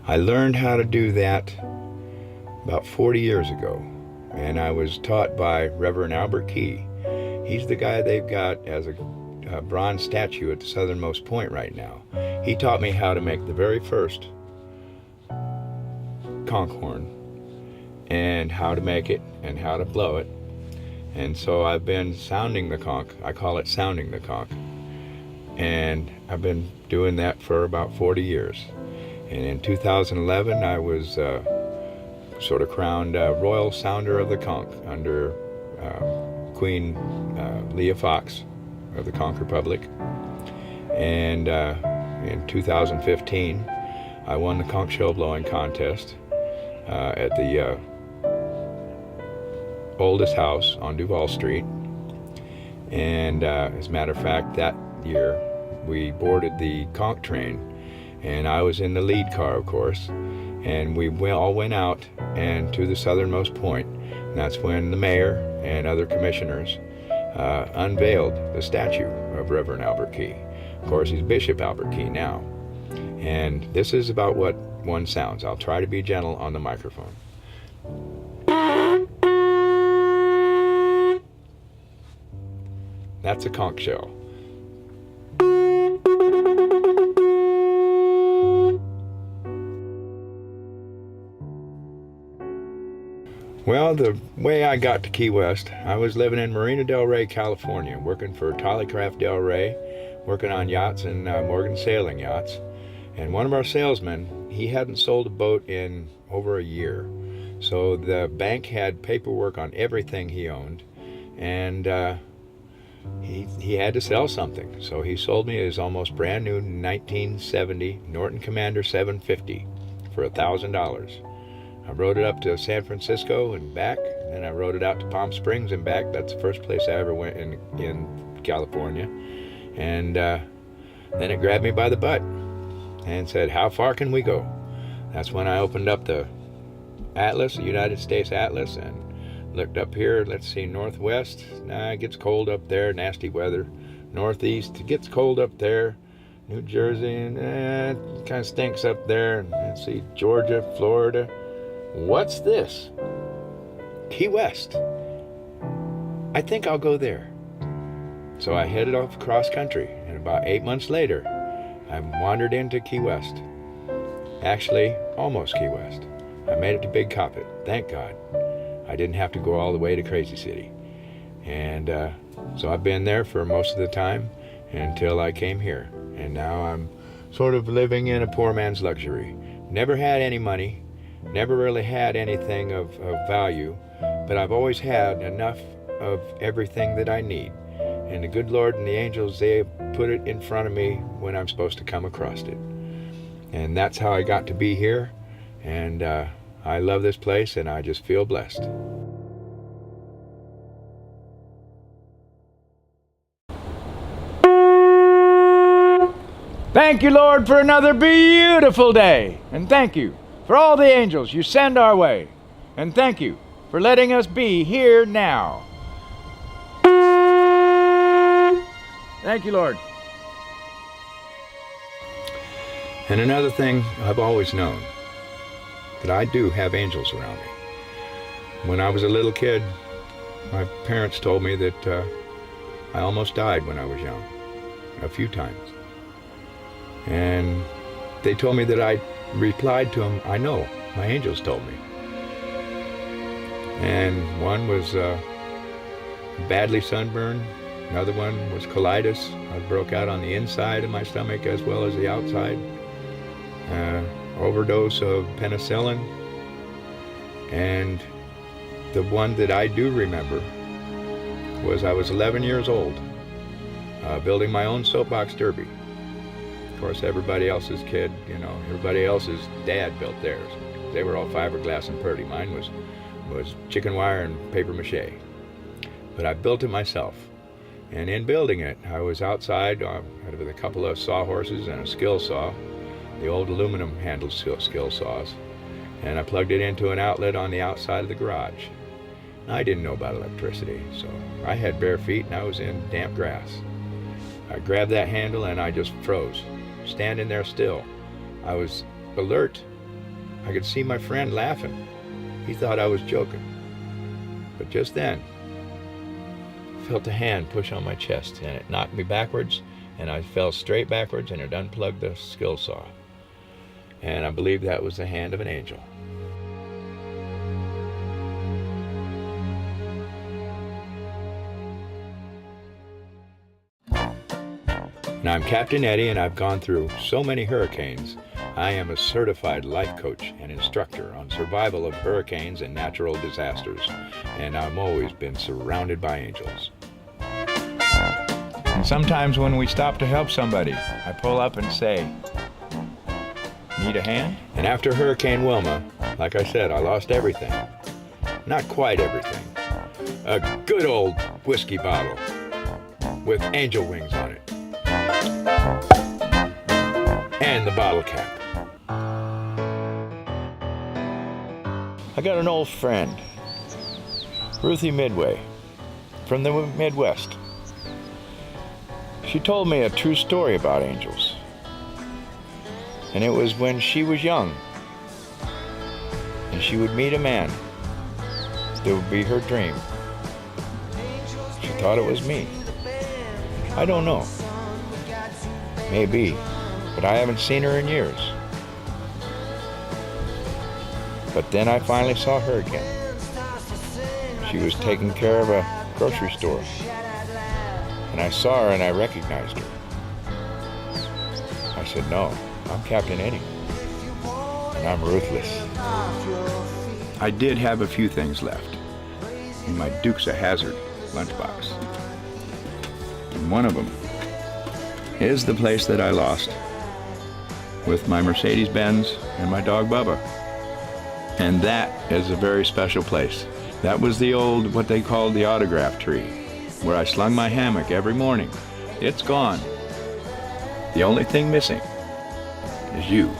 I learned how to do that about 40 years ago, and I was taught by Reverend Albert Key. He's the guy they've got as a bronze statue at the southernmost point right now. He taught me how to make the very first conch horn, and how to make it and how to blow it. And so I've been sounding the conch. I call it sounding the conch. And I've been doing that for about 40 years. And in 2011, I was sort of crowned Royal Sounder of the Conch under Queen Leah Fox of the Conch Republic. And in 2015, I won the conch shell blowing contest at the oldest house on Duval Street. And as a matter of fact, that year we boarded the conch train, and I was in the lead car, of course, and we all went out and to the southernmost point. And that's when the mayor and other commissioners unveiled the statue of Reverend Albert Key. Of course, he's Bishop Albert Key now. And this is about what one sounds. I'll try to be gentle on the microphone. That's a conch shell. Well, the way I got to Key West, I was living in Marina Del Rey, California, working for Tollycraft Del Rey, working on yachts and Morgan sailing yachts. And one of our salesmen, he hadn't sold a boat in over a year. So the bank had paperwork on everything he owned, and he had to sell something. So he sold me his almost brand new 1970 Norton Commander 750 for $1,000. I rode it up to San Francisco and back, and then I rode it out to Palm Springs and back. That's the first place I ever went in California. And then it grabbed me by the butt and said, "How far can we go?" That's when I opened up the Atlas, the United States Atlas, and looked up here. Let's see, northwest, it gets cold up there, nasty weather. Northeast, it gets cold up there. New Jersey, and it kind of stinks up there. And let's see, Georgia, Florida. What's this? Key West. I think I'll go there. So I headed off cross country, and about 8 months later, I wandered into Key West. Actually, almost Key West. I made it to Big Coppet, thank God. I didn't have to go all the way to Crazy City. And so I've been there for most of the time until I came here. And now I'm sort of living in a poor man's luxury. Never had any money, never really had anything of value, but I've always had enough of everything that I need. And the good Lord and the angels, they put it in front of me when I'm supposed to come across it. And that's how I got to be here. And I love this place, and I just feel blessed. Thank you, Lord, for another beautiful day. And thank you for all the angels you send our way. And thank you for letting us be here now. Thank you, Lord. And another thing I've always known, that I do have angels around me. When I was a little kid, my parents told me that I almost died when I was young, a few times. And they told me that I replied to them, "I know, my angels told me." And one was badly sunburned. Another one was colitis. I broke out on the inside of my stomach as well as the outside. Overdose of penicillin. And the one that I do remember was I was 11 years old, building my own soapbox derby. Of course, everybody else's kid, everybody else's dad built theirs. They were all fiberglass and purdy. Mine was chicken wire and paper mache. But I built it myself. And in building it, I was outside with a couple of sawhorses and a skill saw, the old aluminum handled skill saws, and I plugged it into an outlet on the outside of the garage. I didn't know about electricity, so I had bare feet and I was in damp grass. I grabbed that handle and I just froze, standing there still. I was alert I could see my friend laughing. He thought I was joking. But just then, I felt a hand push on my chest, and it knocked me backwards, and I fell straight backwards, and it unplugged the skill saw. And I believe that was the hand of an angel. Now, I'm Captain Eddie, and I've gone through so many hurricanes. I am a certified life coach and instructor on survival of hurricanes and natural disasters, and I've always been surrounded by angels. And sometimes when we stop to help somebody, I pull up and say, "Need a hand?" And after Hurricane Wilma, like I said, I lost everything. Not quite everything. A good old whiskey bottle with angel wings on it. And the bottle cap. I got an old friend, Ruthie Midway, from the Midwest. She told me a true story about angels. And it was when she was young, and she would meet a man that would be her dream. She thought it was me. I don't know. Maybe, but I haven't seen her in years. But then I finally saw her again. She was taking care of a grocery store. And I saw her and I recognized her. I said, "No, I'm Captain Eddie. And I'm ruthless." I did have a few things left in my Dukes of Hazzard lunchbox. And one of them is the place that I lost with my Mercedes-Benz and my dog Bubba. And that is a very special place. That was the old, what they called the autograph tree, where I slung my hammock every morning. It's gone. The only thing missing is you.